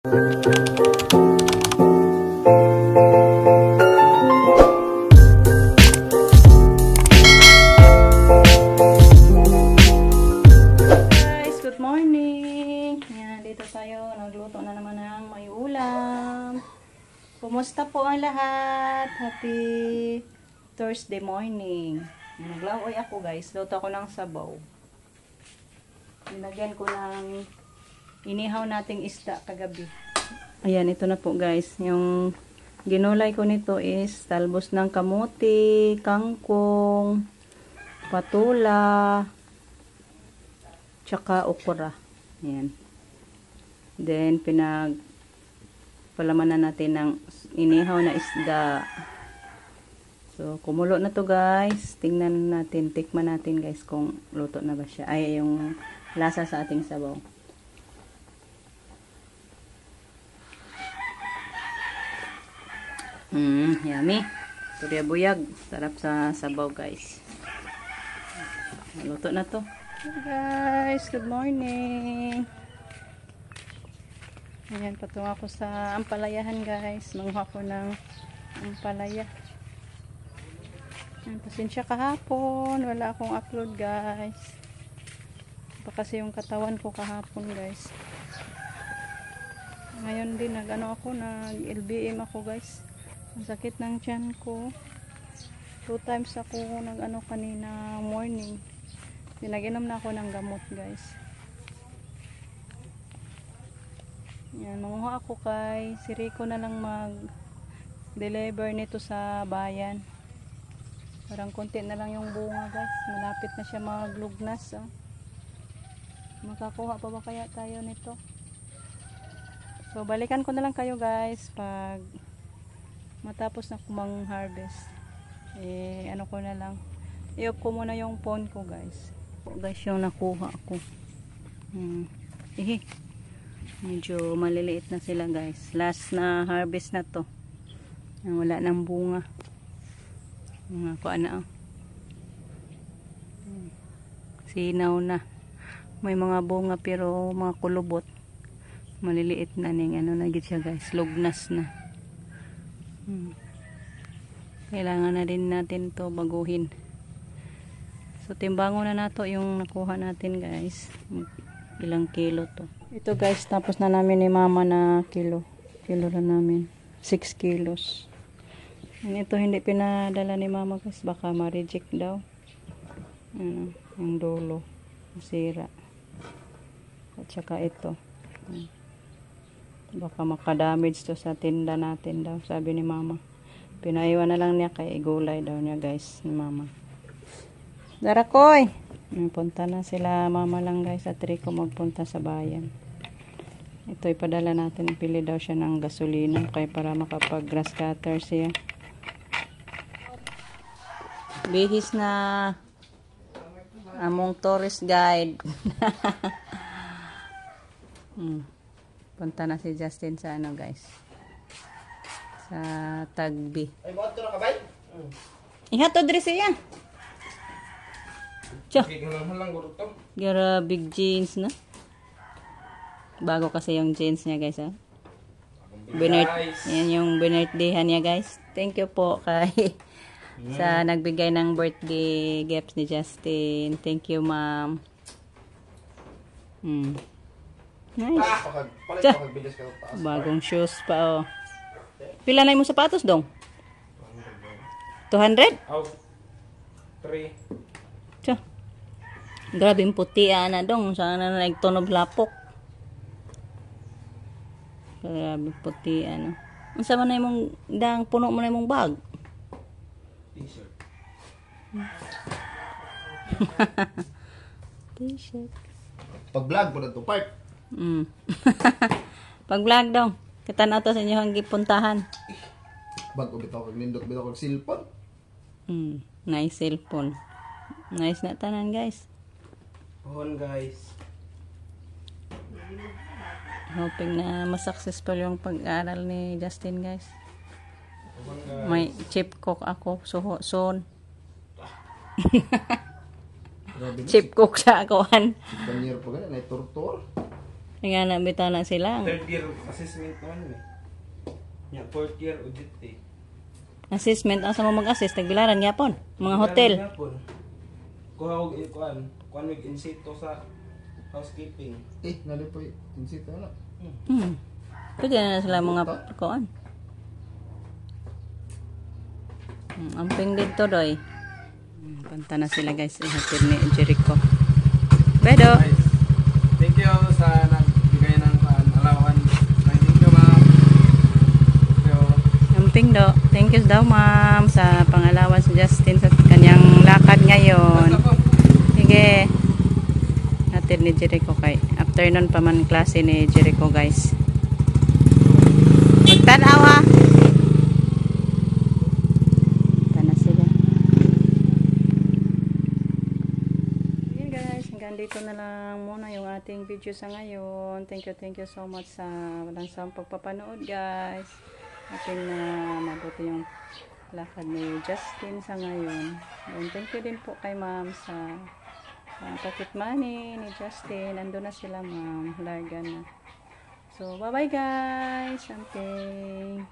Good morning! Yan, dito tayo. Nagluto na naman ng may ulam. Kumusta po ang lahat? Happy Thursday morning. Naglaoy ako guys. Luto ako ng sabaw. Nilagyan ko ng inihaw nating isda kagabi. Ayan, ito na po guys. Yung ginulay ko nito is talbos ng kamuti, kangkong, patula, tsaka okra. Ayan. Then, palamanan natin ng inihaw na isda. So, kumulo na to guys. Tingnan natin, tikman natin guys kung luto na ba siya. Ay, yung lasa sa ating sabaw. Yummy. Turya buyag. Sarap sa sabaw guys. Luto na to. Hey guys, good morning. Ayan, patungo ako sa ampalayahan guys. Manguha ko ng ampalaya. Ayan, pasensya kahapon. Wala akong upload guys. Pa kasi yung katawan ko kahapon guys. Ngayon din nag-LBM ako guys. Ang sakit ng tiyan ko. 2 times ako kanina morning. Pinag-inom na ako ng gamot guys. Yan, manguha ako kay si Rico na lang mag-deliver nito sa bayan. Parang konti na lang yung bunga guys. Malapit na siya maglugnas. Oh. Makakuha pa ba kaya tayo nito? So balikan ko na lang kayo guys pag matapos na kumang harvest. Ano ko na lang. I-off ko muna yung phone ko guys. Guys yung nakuha ko. Medyo maliliit na sila guys. Last na harvest na to. Wala nang bunga. Mga kuana. Sinaw na. May mga bunga pero mga kulubot. Maliliit na ning na gid siya guys. Lugnas na. Kailangan na din natin to baguhin. So timbangon na nato yung nakuha natin guys. Ilang kilo to. Ito guys, tapos na namin ni mama na kilo. Kilo na namin. 6 kilos. Ito hindi pinadala ni mama guys. Baka ma-reject daw. Yung dulo. Masira. At saka ito. Baka makadamage to sa tinda natin daw. Sabi ni mama. Pinaiwan na lang niya kay igulay daw niya guys. Ni mama. Darakoy! Punta na sila mama lang guys at Rico magpunta sa bayan. Ito ipadala natin. Pili daw siya ng gasolina kaya para makapag grass cutter siya. Bihis na among tourist guide. Punta na si Justin sa guys. Sa Tagbi. Ay, mo ato na kabay? Ihatod rin siya. Tiyo. Gurutom. Gara big jeans na. Bago kasi yung jeans niya guys ha. Yan yung binirthdayhan niya guys. Thank you po kay sa nagbigay ng birthday gifts ni Justin. Thank you ma'am. Nice. Bagong shoes pa oh. Pila na yung sapatos dong? 200? Oh. 3. Tiyo. Grabe yung puti na dong. Sana na nagtunog lapok. Grabe puti ano. Ang sama na yung dang puno mo na yung bag. T-shirt. T-shirt. Pag-vlog po na ito part. Pag-vlog daw. Kita na ito sa inyo ang gipuntahan. Bago bitaw kag nindot bitaw kag cellphone. Nice cellphone. Nice na tanan guys. On guys. Hoping na mas-successful yung pag-aral ni Justin guys. May chip cook ako soon. Chip cook sa akuan. Banyer pa ganun, ay tortor. Nga na bitana sila. Third year assessment naman eh. Nya fourth year audit eh. Assessment ang sa mga mag-assist tagbilaran gyapon. Mga hotel. Kuha og kuan wig in situ sa housekeeping. Nalipoy in situ na. Pwede na sila mga kuan. Amping dito doy. Panta na sila guys. Ihatid ni Jericho. Bedo. Guys, thank you sa nagbigay ng alawan. Thank you ma'am. Amping do. Thank you daw ma'am sa pangalawan sa Justin sa kanyang lakad ngayon. Sige. Hatid ni Jericho kay afternoon pa man klase ni Jericho guys. Magtanaw ha. Tana sila. Ayan guys, hanggang dito na lang muna yung ating video sa ngayon. Thank you so much sa walang sawang pagpapanood guys. Ating mabuti yung lakad ni Justin sa ngayon. And thank you din po kay ma'am sa pocket money ni Justin. Ando na sila ma'am. Larga na. So, bye-bye guys. Something.